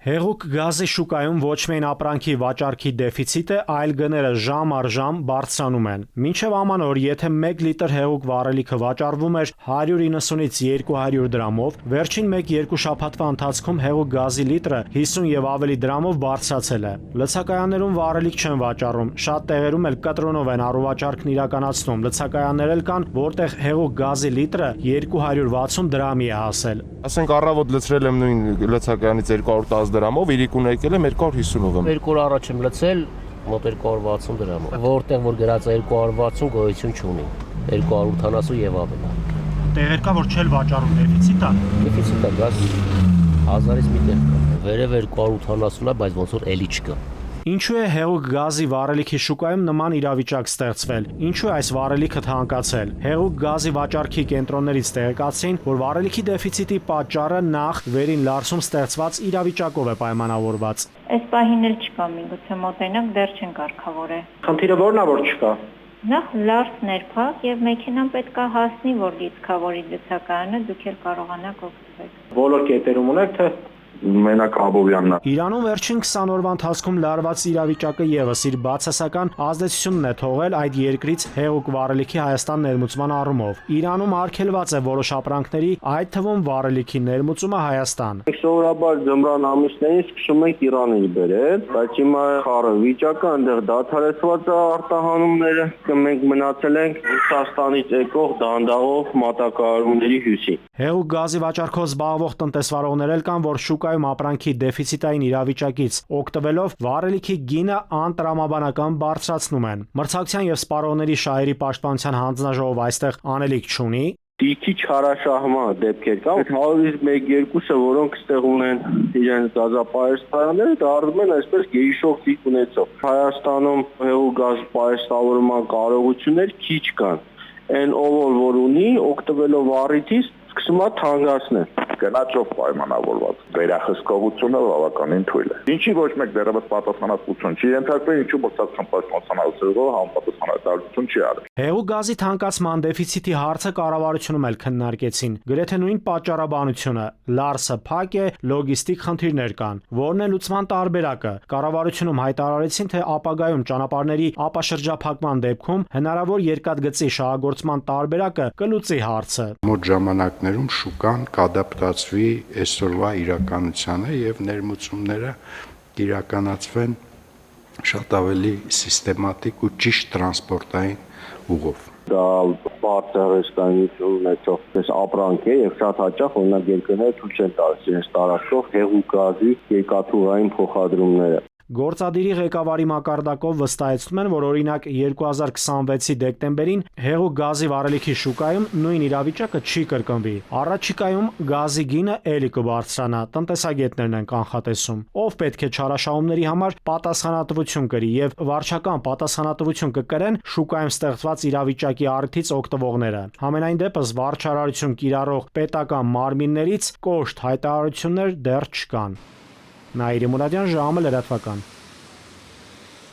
Հեղուկ գազի շուկայում ոչ միայն ապրանքի վաճառքի դեֆիցիտ է, այլ գները ժամ առ ժամ բարձրանում են։ Մինչև ամանոր, եթե 1 լիտր հեղուկ վառելիքը վաճառվում էր 190-ից 200 դրամով, վերջին 1-2 շաբաթվա ընթացքում հեղուկ գազի լիտրը 50 եւ ավելի դրամով բարձրացել է։ Լցակայաններում վառելիք չեն վաճառում, շատ տեղերում էլ կտրոնով են առուվաճառքն իրականացնում։ Լցակայաններ էլ կան, որտեղ հեղուկ գազի լիտրը 260 դրամի է հասել։ Ասենք առավոտ լցրել եմ նույն լցակայանից 210 դրամով, իրիկուն եկել եմ 250-ով։ 2 օր առաջ եմ լցել մոտ 260 դրամով, որտեղ որ գրած է 260 գոյություն չունի, 280 եւ ավելա։ Տեղեր կա, որ չել վաճառում, դեֆիցիտ է։ Դեֆիցիտ է, գազ 1000-ից մի տեղ կա։ Վերև 280-ա, բայց ոնց որ էլի չկա։ Ինչու է հեղուկ գազի վառելիքի շուկայում նման իրավիճակ ստեղծվել։ Ինչու է այս վառելիքը թանկացել։ Հեղուկ գազի վաճառքի կենտրոններից տեղեկացին, որ վառելիքի դեֆիցիտի պատճառը նախ վերին Լարսում ստեղծված իրավիճակով է պայմանավորված։ Այս պահին էլ չկա, միգուցե մոտենակ դեռ չեն կարգավորել։ Խնդիրը ո՞րն է, որ չկա։ Նախ Լարսն էր փակ եւ մեքենան պետքա հասնի, որ լիցքավորի լցակայանը դուք էլ կարողանաք օգտվել։ Բոլոր կետերում ունեք թե մենակ Աբովյանն է։ Իրանում վերջին 20 օրվա ընթացքում լարված իրավիճակը եւս իր բացասական ազդեցությունն է թողել այդ երկրից հեղուկ վառելիքի Հայաստան ներմուծման առումով։ Իրանում արգելված է որոշ ապրանքների, այդ թվում վառելիքի ներմուծումը Հայաստան։ Սովորաբար ձմռան ամիսներին սկսում ենք Իրանից բերել, բայց հիմա խառը վիճակը այնտեղ դադարեցված է արտահանումները, մենք մնացել ենք Ռուսաստանից եկող դանդաղով մատակարարումների հյուսին։ Հեղուկ գազի վաճառքով զբաղվող տնտեսվարողներ էլ կան, որ շուկայում ապրանքի դեֆիցիտային իրավիճակից օգտվելով վառելիքի գինը անտրամաբանական բարձրացնում են։ Մրցակցության եւ սպառողների շահերի պաշտպանության հանձնաժողով այստեղ անելիք չունի։ Դիքի չարաշահման դեպքեր կան, 100-ից 1-2-ը, որոնք ստեղ ունեն իրենց գազապայեստարանները, դառնում են այսպես գերիշխող դիկ ունեցող։ Հայաստանում հեղուկ գազ պայեստավորման կարողություններ քիչ կան։ Այն ով որ ունի, օգտվելով առիթից սկսում է թանկացնել։ Գնաճով պայմանավորված վերահսկողությունը բավականին թույլ է։ Ինչի ոչ մեկ դեռևս պատասխանատվություն չի ենթարկվել, ինչու մրցակցության պաշտպանության համապատասխանատվություն չի արել։ Հեղուկ գազի թանկացման դեֆիցիտի հարցը կառավարությունում էլ քննարկեցին։ Գրեթե նույն պատճառաբանությունը՝ Լարսը փակ է, լոգիստիկ խնդիրներ կան։ Որն է լուծման տարբերակը։ Կառավարությունում հայտարարեցին, թե ապագայում ճանապարհների ապաշրջափակման դեպքում հնարավոր երկաթգծի շահագործման տարբերակը կլուծի հարցը։ Մոտ ժամանակներում շուկան կադապտացվի այսօրվա իրականությանը եւ ներմուծումները իրականացվեն շատ ավելի սիստեմատիկ ու ճիշտ տրանսպորտային ուղով։ Դա բարձր ռիսկայնություն ունեցող ապրանք է եւ շատ հաճախ օրինակ երկրները ցույց են տալիս իրենց տարածքով հեղուկ գազի երկաթուղային փոխադրումները։ Գործադիրի ղեկավարի մակարդակով վստահեցնում են, որ օրինակ 2026-ի դեկտեմբերին հեղուկ գազի վառելիքի շուկայում նույն իրավիճակը չի կրկնվի։ Առաջիկայում գազի գինը էլի կբարձրանա, տնտեսագետներն են կանխատեսում։ Ով պետք է չարաշահումների համար պատասխանատվություն կրի եւ վարչական պատասխանատվություն կկրեն շուկայում ստեղծված իրավիճակի առիթից օգտվողները։ Համենայն դեպս վարչարարություն կիրառող պետական մարմիններից կոշտ հայտարարություններ դեռ չկան։ Նաիրի Մուրադյան, ժամը լրատվական։